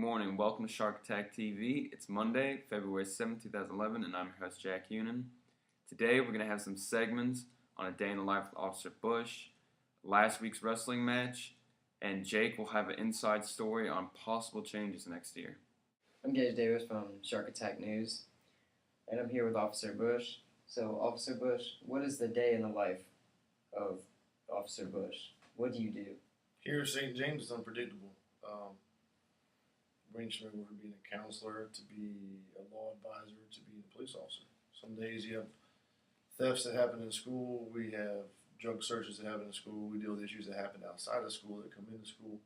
morning. Welcome to Shark Attack TV. It's Monday, February 7th, 2011, and I'm your host, Jack Unan. Today, we're going to have some segments on a day in the life with Officer Bush, last week's wrestling match, and Jake will have an inside story on possible changes next year. I'm Gage Davis from Shark Attack News, and I'm here with Officer Bush. So, Officer Bush, what is the day in the life of Officer Bush? What do you do? Here at St. James is unpredictable. Range from anywhere from being a counselor to be a law advisor to being a police officer. Some days you have thefts that happen in school. We have drug searches that happen in school. We deal with issues that happen outside of school that come into school.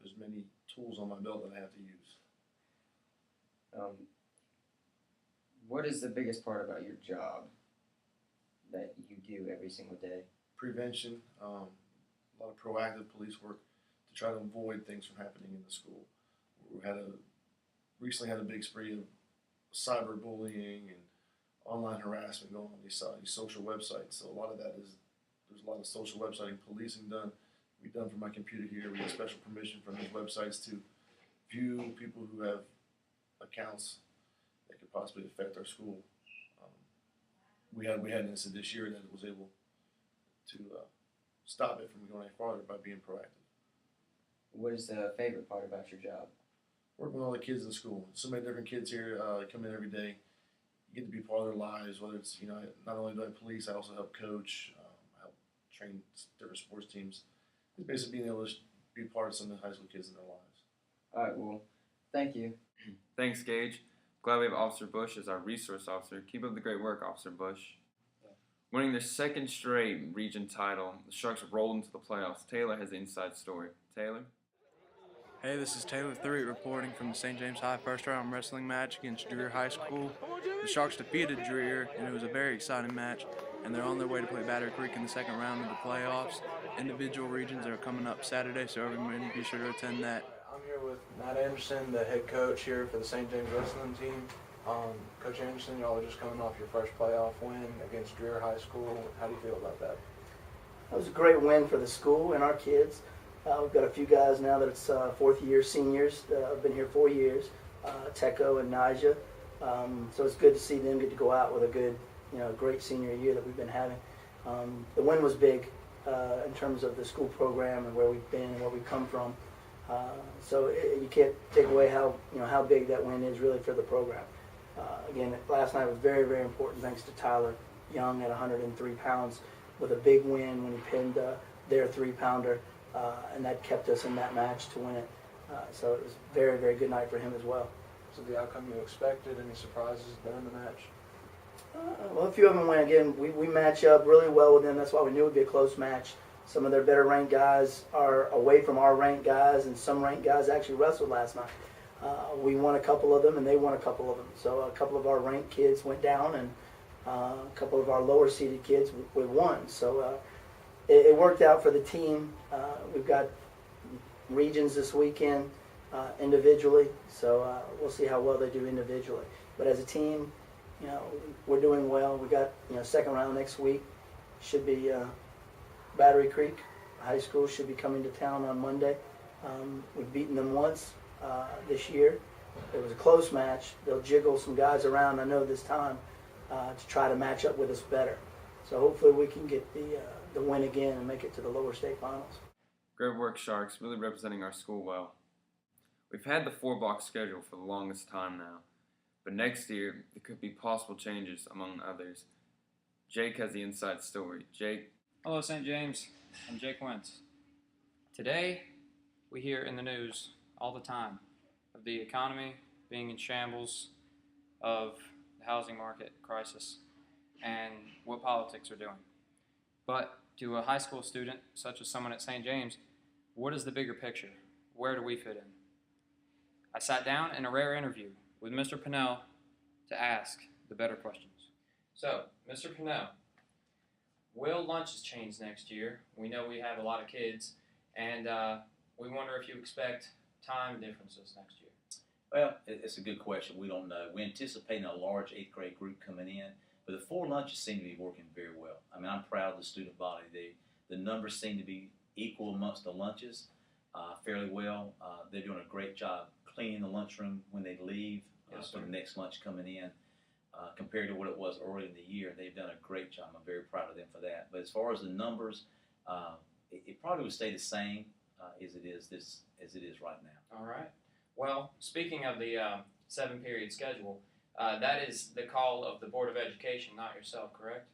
There's many tools on my belt that I have to use. What is the biggest part about your job that you do every single day? Prevention, a lot of proactive police work to try to avoid things from happening in the school. We recently had a big spree of cyberbullying and online harassment going on these social websites. So a lot of that there's a lot of social websiting policing done. We've done from my computer here. We get special permission from these websites to view people who have accounts that could possibly affect our school. We had an incident this year that was able to stop it from going any farther by being proactive. What is the favorite part about your job? Working with all the kids in school. So many different kids here come in every day. You get to be part of their lives, whether it's, not only do I police, I also help coach, help train different sports teams. It's basically being able to be part of some of the high school kids in their lives. All right, well, thank you. Thanks, Gage. Glad we have Officer Bush as our resource officer. Keep up the great work, Officer Bush. Winning their second straight region title, the Sharks rolled into the playoffs. Taylor has the inside story. Taylor? Hey, this is Taylor Thuriet reporting from the St. James High first round wrestling match against Dreer High School. The Sharks defeated Dreer, and it was a very exciting match, and they're on their way to play Battery Creek in the second round of the playoffs. Individual regions are coming up Saturday, so everyone be sure to attend that. I'm here with Matt Anderson, the head coach here for the St. James wrestling team. Coach Anderson, y'all are just coming off your first playoff win against Dreer High School. How do you feel about that? That was a great win for the school and our kids. We've got a few guys now that it's fourth-year seniors that have been here 4 years, Teco and Nija. So it's good to see them get to go out with a good, great senior year that we've been having. The win was big in terms of the school program and where we've been and where we've come from. So you can't take away how big that win is really for the program. Again, last night was very, very important thanks to Tyler Young at 103 pounds with a big win when he pinned their 3-pounder. And that kept us in that match to win it. So it was a very, very good night for him as well. So the outcome you expected, any surprises during the match? Well, a few of them went. Again, we match up really well with them. That's why we knew it would be a close match. Some of their better ranked guys are away from our ranked guys, and some ranked guys actually wrestled last night. We won a couple of them, and they won a couple of them. So a couple of our ranked kids went down, and a couple of our lower seeded kids we won. So it worked out for the team. We've got regions this weekend individually, so we'll see how well they do individually. But as a team, we're doing well. We got second round next week. Should be Battery Creek High School should be coming to town on Monday. We've beaten them once this year. It was a close match. They'll jiggle some guys around, I know, this time to try to match up with us better. So hopefully we can get the win again and make it to the lower state finals. Great work, Sharks. Really representing our school well. We've had the 4-box schedule for the longest time now, but next year there could be possible changes among others. Jake has the inside story. Jake? Hello, St. James. I'm Jake Wentz. Today, we hear in the news all the time of the economy being in shambles, of the housing market crisis, and what politics are doing. But to a high school student, such as someone at St. James, what is the bigger picture? Where do we fit in? I sat down in a rare interview with Mr. Pinnell to ask the better questions. So, Mr. Pinnell, will lunches change next year? We know we have a lot of kids, and we wonder if you expect time differences next year. Well, it's a good question. We don't know. We're anticipating a large 8th grade group coming in, but the 4 lunches seem to be working very well. I mean, I'm proud of the student body. The numbers seem to be equal amongst the lunches. fairly well. They're doing a great job cleaning the lunchroom when they leave Yes, for sir. the next lunch coming in. Compared to what it was early in the year, they've done a great job. I'm very proud of them for that. But as far as the numbers, it probably would stay the same as it is right now. All right. Well, speaking of the 7-period schedule, that is the call of the Board of Education, not yourself, correct?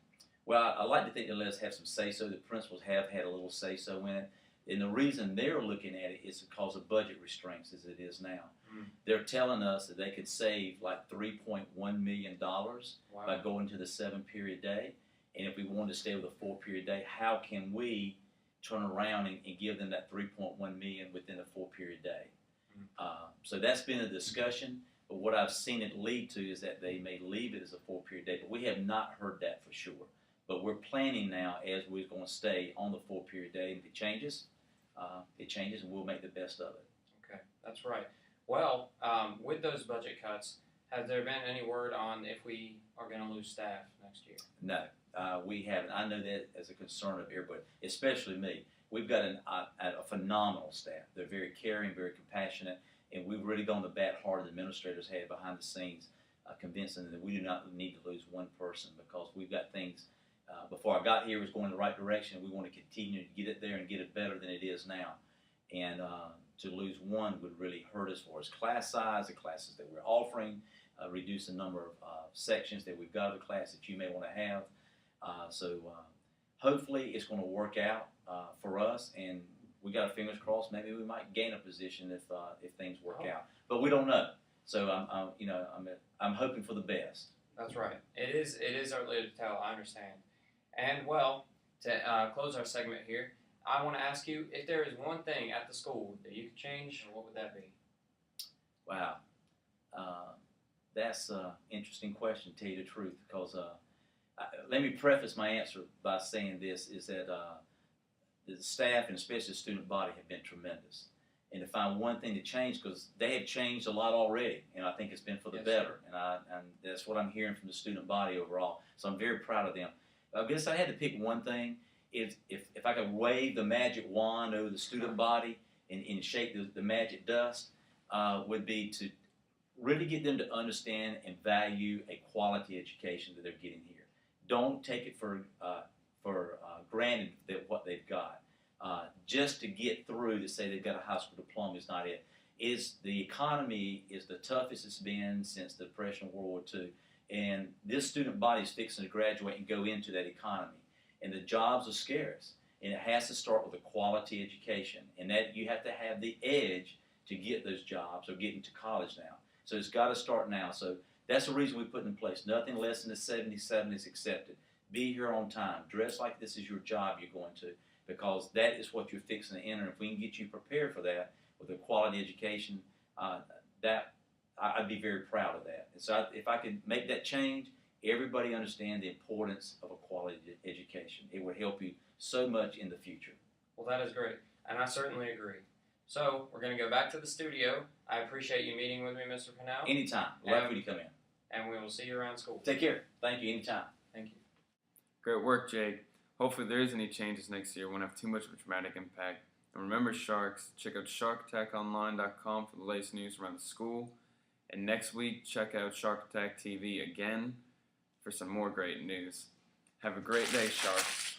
Well, I like to think they let us have some say-so. The principals have had a little say-so in it. And the reason they're looking at it is because of budget restraints as it is now. Mm. They're telling us that they could save like $3.1 million by Wow. going to the 7-period day. And if we wanted to stay with a 4-period day, how can we turn around and give them that $3.1 million within a 4-period day? So that's been a discussion. But what I've seen it lead to is that they may leave it as a 4-period day. But we have not heard that for sure. But we're planning now as we're going to stay on the 4-period day. And if it changes, and we'll make the best of it. Okay, that's right. Well, with those budget cuts, has there been any word on if we are going to lose staff next year? No, we haven't. I know that as a concern of everybody, especially me. We've got a phenomenal staff. They're very caring, very compassionate, and we've really gone to bat hard. The administrators have behind the scenes, convincing them that we do not need to lose one person because we've got things. Before I got here, it was going in the right direction. We want to continue to get it there and get it better than it is now. And to lose one would really hurt us for us. Class size, the classes that we're offering, reduce the number of sections that we've got of the class that you may want to have. So hopefully it's going to work out for us, and we got our fingers crossed. Maybe we might gain a position if things work out, but we don't know. So I'm hoping for the best. That's right. It is early to tell. I understand. And well, to close our segment here, I want to ask you if there is one thing at the school that you could change, what would that be? Wow, that's an interesting question, to tell you the truth, because let me preface my answer by saying this, is that the staff and especially the student body have been tremendous. And to find one thing to change, because they have changed a lot already, and I think it's been for the Yes, better. And that's what I'm hearing from the student body overall. So I'm very proud of them. I guess I had to pick one thing. If I could wave the magic wand over the student body and shake the magic dust, would be to really get them to understand and value a quality education that they're getting here. Don't take it for granted that what they've got. Just to get through to say they've got a high school diploma is not it. The economy is the toughest it's been since the Depression of World War II. And this student body is fixing to graduate and go into that economy. And the jobs are scarce. And it has to start with a quality education. And that you have to have the edge to get those jobs or get into college now. So it's got to start now. So that's the reason we put in place. Nothing less than the 77 is accepted. Be here on time. Dress like this is your job you're going to, because that is what you're fixing to enter. If we can get you prepared for that with a quality education, I'd be very proud of that. And so if I could make that change, everybody understand the importance of a quality education. It would help you so much in the future. Well, that is great, and I certainly agree. So we're going to go back to the studio. I appreciate you meeting with me, Mr. Pennell, Anytime. Love for you to come in. and we will see you around school. Take care. Thank you. Anytime. Thank you. Great work, Jake. Hopefully there is any changes next year. It won't have too much of a dramatic impact. And remember, Sharks, check out SharkAttackOnline.com for the latest news around the school. And next week, check out Shark Attack TV again for some more great news. Have a great day, Sharks.